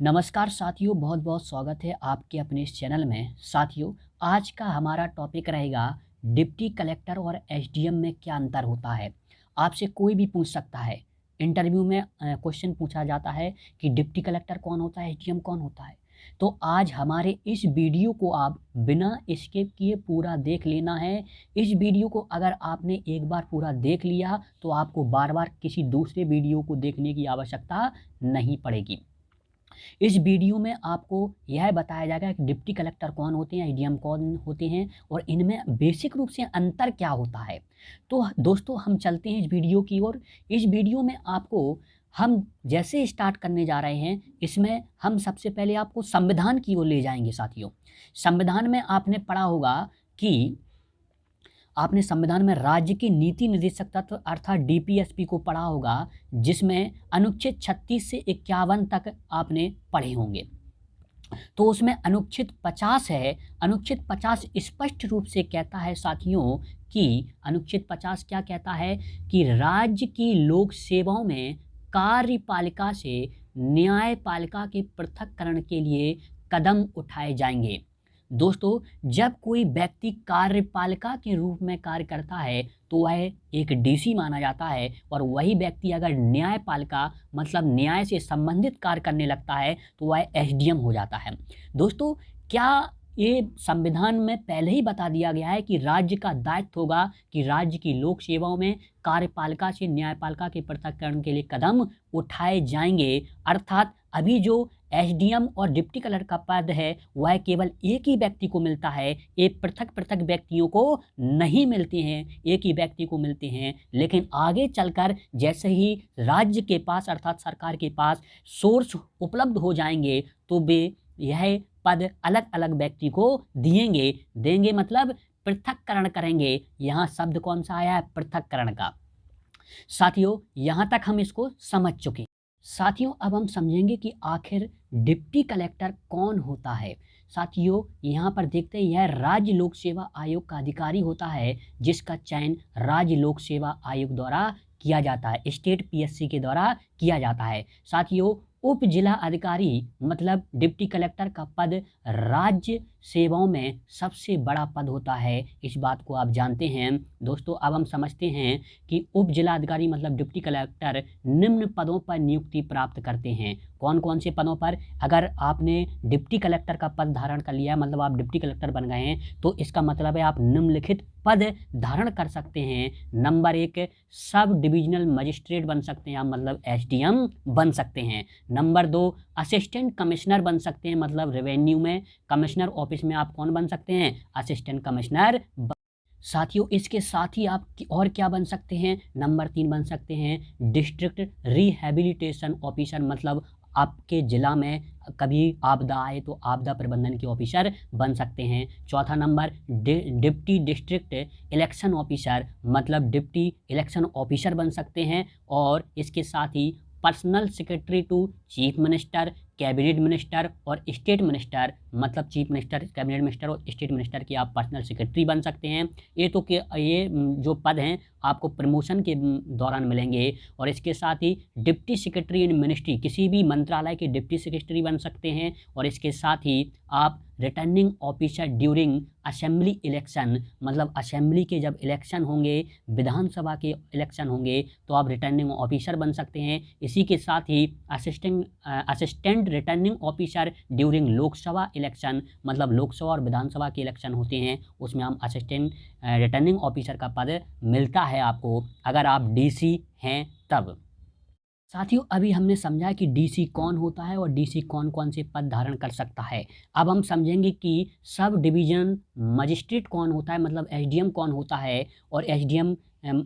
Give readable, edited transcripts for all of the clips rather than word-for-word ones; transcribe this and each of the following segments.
नमस्कार साथियों, बहुत बहुत स्वागत है आपके अपने इस चैनल में। साथियों, आज का हमारा टॉपिक रहेगा डिप्टी कलेक्टर और एसडीएम में क्या अंतर होता है। आपसे कोई भी पूछ सकता है, इंटरव्यू में क्वेश्चन पूछा जाता है कि डिप्टी कलेक्टर कौन होता है, एसडीएम कौन होता है। तो आज हमारे इस वीडियो को आप बिना स्किप किए पूरा देख लेना है। इस वीडियो को अगर आपने एक बार पूरा देख लिया तो आपको बार बार किसी दूसरे वीडियो को देखने की आवश्यकता नहीं पड़ेगी। इस वीडियो में आपको यह बताया जाएगा कि डिप्टी कलेक्टर कौन होते हैं, एसडीएम कौन होते हैं और इनमें बेसिक रूप से अंतर क्या होता है। तो दोस्तों, हम चलते हैं इस वीडियो की ओर। इस वीडियो में आपको हम जैसे स्टार्ट करने जा रहे हैं, इसमें हम सबसे पहले आपको संविधान की ओर ले जाएंगे। साथियों, संविधान में आपने पढ़ा होगा कि आपने संविधान में राज्य की नीति निर्देशक तत्व अर्थात डीपीएसपी को पढ़ा होगा, जिसमें अनुच्छेद 36 से 51 तक आपने पढ़े होंगे। तो उसमें अनुच्छेद 50 है। अनुच्छेद 50 स्पष्ट रूप से कहता है साथियों कि अनुच्छेद 50 क्या कहता है कि राज्य की लोक सेवाओं में कार्यपालिका से न्यायपालिका के पृथक्करण के लिए कदम उठाए जाएंगे। दोस्तों, जब कोई व्यक्ति कार्यपालिका के रूप में कार्य करता है तो वह एक डीसी माना जाता है, और वही व्यक्ति अगर न्यायपालिका मतलब न्याय से संबंधित कार्य करने लगता है तो वह एसडीएम हो जाता है। दोस्तों, क्या ये संविधान में पहले ही बता दिया गया है कि राज्य का दायित्व होगा कि राज्य की लोक सेवाओं में कार्यपालिका से न्यायपालिका के पृथक्करण के लिए कदम उठाए जाएंगे। अर्थात अभी जो एसडीएम और डिप्टी कलेक्टर का पद है वह केवल एक ही व्यक्ति को मिलता है, ये पृथक पृथक व्यक्तियों को नहीं मिलते हैं, एक ही व्यक्ति को मिलते हैं। लेकिन आगे चलकर जैसे ही राज्य के पास अर्थात सरकार के पास सोर्स उपलब्ध हो जाएंगे तो वे यह पद अलग अलग व्यक्ति को देंगे मतलब पृथक्करण करेंगे। यहाँ शब्द कौन सा आया है? पृथक्करण का। साथियों, यहाँ तक हम इसको समझ चुके। साथियों, अब हम समझेंगे कि आखिर डिप्टी कलेक्टर कौन होता है। साथियों, यहाँ पर देखते हैं, यह राज्य लोक सेवा आयोग का अधिकारी होता है, जिसका चयन राज्य लोक सेवा आयोग द्वारा किया जाता है, स्टेट पीएससी के द्वारा किया जाता है। साथियों, उप जिला अधिकारी मतलब डिप्टी कलेक्टर का पद राज्य सेवाओं में सबसे बड़ा पद होता है, इस बात को आप जानते हैं। दोस्तों, अब हम समझते हैं कि उप जिला अधिकारी मतलब डिप्टी कलेक्टर निम्न पदों पर नियुक्ति प्राप्त करते हैं। कौन कौन से पदों पर? अगर आपने डिप्टी कलेक्टर का पद धारण कर लिया मतलब आप डिप्टी कलेक्टर बन गए हैं, तो इसका मतलब है आप निम्नलिखित पद धारण कर सकते हैं। नंबर 1, सब डिविजनल मजिस्ट्रेट बन सकते हैं आप मतलब एसडीएम बन सकते हैं। नंबर 2, असिस्टेंट कमिश्नर बन सकते हैं मतलब रेवेन्यू में कमिश्नर ऑफिस में आप कौन बन सकते हैं? Assistant commissioner. साथियों, इसके साथ ही आप और क्या बन सकते हैं? नंबर 3 बन सकते हैं डिस्ट्रिक्ट रिहेबिलिटेशन ऑफिसर मतलब आपके ज़िला में कभी आपदा आए तो आपदा प्रबंधन के ऑफिसर बन सकते हैं। चौथा number deputy district election officer मतलब डिप्टी इलेक्शन ऑफिसर बन सकते हैं। और इसके साथ ही personal secretary to chief minister, cabinet minister और स्टेट मिनिस्टर मतलब चीफ मिनिस्टर, कैबिनेट मिनिस्टर और स्टेट मिनिस्टर की आप पर्सनल सेक्रेटरी बन सकते हैं। ये जो पद हैं आपको प्रमोशन के दौरान मिलेंगे। और इसके साथ ही डिप्टी सेक्रेटरी इन मिनिस्ट्री किसी भी मंत्रालय के डिप्टी सेक्रेटरी बन सकते हैं। और इसके साथ ही आप returning officer during assembly election मतलब असेंबली के जब इलेक्शन होंगे, विधानसभा के इलेक्शन होंगे, तो आप रिटर्निंग ऑफिसर बन सकते हैं। इसी के साथ ही assistant returning officer during Lok Sabha election मतलब लोकसभा और विधानसभा के इलेक्शन होते हैं, उसमें हम असिस्टेंट रिटर्निंग ऑफिसर का पद मिलता है आपको अगर आप डीसी हैं तब। साथियों, अभी हमने समझा कि डीसी कौन होता है और डीसी कौन कौन से पद धारण कर सकता है। अब हम समझेंगे कि सब डिवीजन मजिस्ट्रेट कौन होता है मतलब एसडीएम कौन होता है और एसडीएम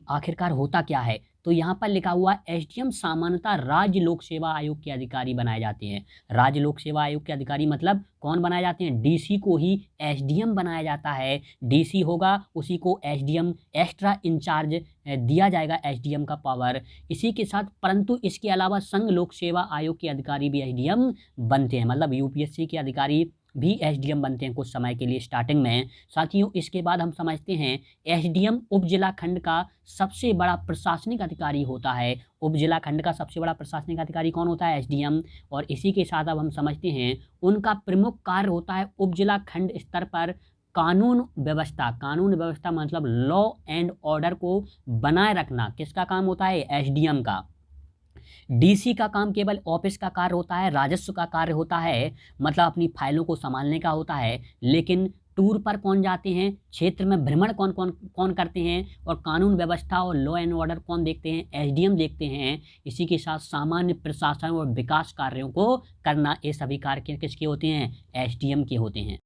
आखिरकार होता क्या है। तो यहाँ पर लिखा हुआ एसडीएम सामान्यतः राज्य लोक सेवा आयोग के अधिकारी बनाए जाते हैं। राज्य लोक सेवा आयोग के अधिकारी मतलब कौन बनाए जाते हैं? डीसी को ही एसडीएम बनाया जाता है। डीसी होगा उसी को एसडीएम एक्स्ट्रा इंचार्ज दिया जाएगा, एसडीएम का पावर। इसी के साथ परंतु इसके अलावा संघ लोक सेवा आयोग के अधिकारी भी एसडीएम बनते हैं मतलब यूपीएससी के अधिकारी भी एसडीएम बनते हैं कुछ समय के लिए स्टार्टिंग में। साथियों, इसके बाद हम समझते हैं एसडीएम उप जिला खंड का सबसे बड़ा प्रशासनिक अधिकारी होता है। उप जिला खंड का सबसे बड़ा प्रशासनिक अधिकारी कौन होता है? एसडीएम। और इसी के साथ अब हम समझते हैं उनका प्रमुख कार्य होता है उप जिला खंड स्तर पर कानून व्यवस्था। कानून व्यवस्था मतलब लॉ एंड ऑर्डर को बनाए रखना किसका काम होता है? एसडीएम का। डीसी का काम केवल ऑफिस का कार्य होता है, राजस्व का कार्य होता है, मतलब अपनी फाइलों को संभालने का होता है। लेकिन टूर पर कौन जाते हैं, क्षेत्र में भ्रमण कौन कौन कौन करते हैं, और कानून व्यवस्था और लॉ एंड ऑर्डर कौन देखते हैं? एसडीएम देखते हैं। इसी के साथ सामान्य प्रशासन और विकास कार्यों को करना, ये सभी कार्य किसके होते हैं? एसडीएम के होते हैं।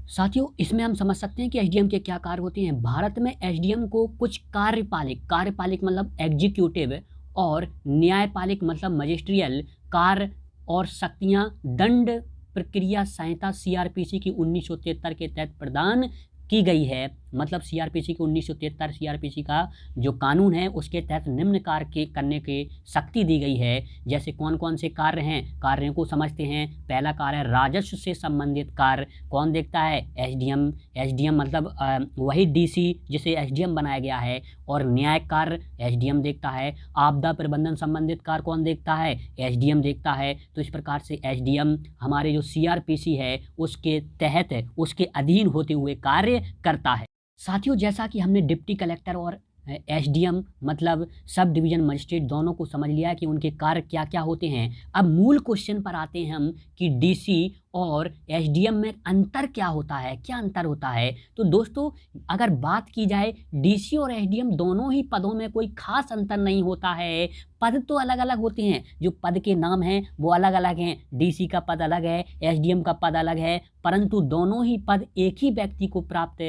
साथियों, इसमें हम समझ सकते हैं कि एसडीएम के क्या कार्य होते हैं। भारत में एसडीएम को कुछ कार्यपालिक मतलब एग्जीक्यूटिव और न्यायपालिक मतलब मजिस्ट्रियल कार्य और शक्तियां दंड प्रक्रिया संहिता सीआरपीसी की 1973 के तहत प्रदान की गई है। मतलब सीआरपीसी की 1973 सीआरपीसी का जो कानून है उसके तहत निम्न कार्य के करने की शक्ति दी गई है। जैसे कौन कौन से कार्य हैं, कार्यों को समझते हैं। पहला कार्य है राजस्व से संबंधित कार्य, कौन देखता है? एसडीएम। एसडीएम मतलब वही डीसी जिसे एसडीएम बनाया गया है। और न्याय कार्य एसडीएम देखता है। आपदा प्रबंधन संबंधित कार्य कौन देखता है? एसडीएम देखता है। तो इस प्रकार से एसडीएम हमारे जो सीआरपीसी है उसके तहत, उसके अधीन होते हुए कार्य करता है। साथियों, जैसा कि हमने डिप्टी कलेक्टर और एसडीएम मतलब सब डिवीजन मजिस्ट्रेट दोनों को समझ लिया कि उनके कार्य क्या क्या होते हैं। अब मूल क्वेश्चन पर आते हैं हम कि डीसी और एसडीएम में अंतर क्या होता है, क्या अंतर होता है। तो दोस्तों, अगर बात की जाए डीसी और एसडीएम दोनों ही पदों में कोई खास अंतर नहीं होता है। पद तो अलग अलग होते हैं, जो पद के नाम हैं वो अलग अलग हैं। डीसी का पद अलग है, एसडीएम का पद अलग है, परंतु दोनों ही पद एक ही व्यक्ति को प्राप्त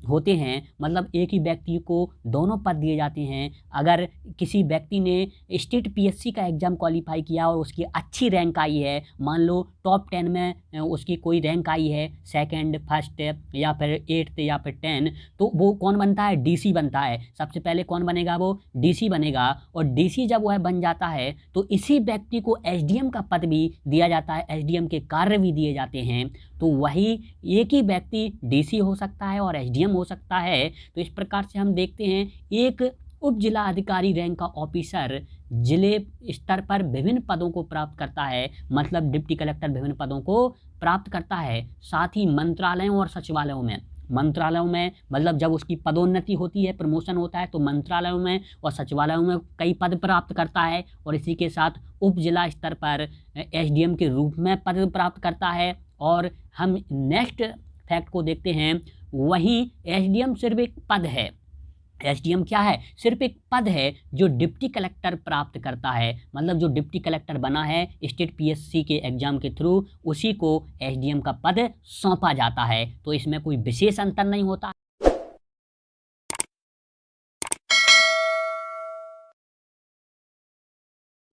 होते हैं। मतलब एक ही व्यक्ति को दोनों पद दिए जाते हैं। अगर किसी व्यक्ति ने स्टेट पीएससी का एग्जाम क्वालिफाई किया और उसकी अच्छी रैंक आई है, मान लो टॉप 10 में उसकी कोई रैंक आई है, सेकंड, फर्स्ट या फिर 8th या फिर 10, तो वो कौन बनता है? डीसी बनता है। सबसे पहले कौन बनेगा? वो डीसी बनेगा। और डीसी जब वह बन जाता है तो इसी व्यक्ति को एसडीएम का पद भी दिया जाता है, एसडीएम के कार्य भी दिए जाते हैं। तो वही एक ही व्यक्ति डीसी हो सकता है और एसडीएम हो सकता है। तो इस प्रकार से हम देखते हैं एक उप जिला अधिकारी रैंक का ऑफिसर जिले स्तर पर विभिन्न पदों को प्राप्त करता है। मतलब डिप्टी कलेक्टर विभिन्न पदों को प्राप्त करता है। साथ ही मंत्रालयों और सचिवालयों में, मंत्रालयों में मतलब जब उसकी पदोन्नति होती है, प्रमोशन होता है, तो मंत्रालयों में और सचिवालयों में कई पद प्राप्त करता है। और इसी के साथ उप जिला स्तर पर एसडीएम के रूप में पद प्राप्त करता है। और हम नेक्स्ट फैक्ट को देखते हैं, वहीं एसडीएम सिर्फ एक पद है। एसडीएम क्या है? सिर्फ एक पद है जो डिप्टी कलेक्टर प्राप्त करता है। मतलब जो डिप्टी कलेक्टर बना है स्टेट पीएससी के एग्जाम के थ्रू, उसी को एसडीएम का पद सौंपा जाता है। तो इसमें कोई विशेष अंतर नहीं होता।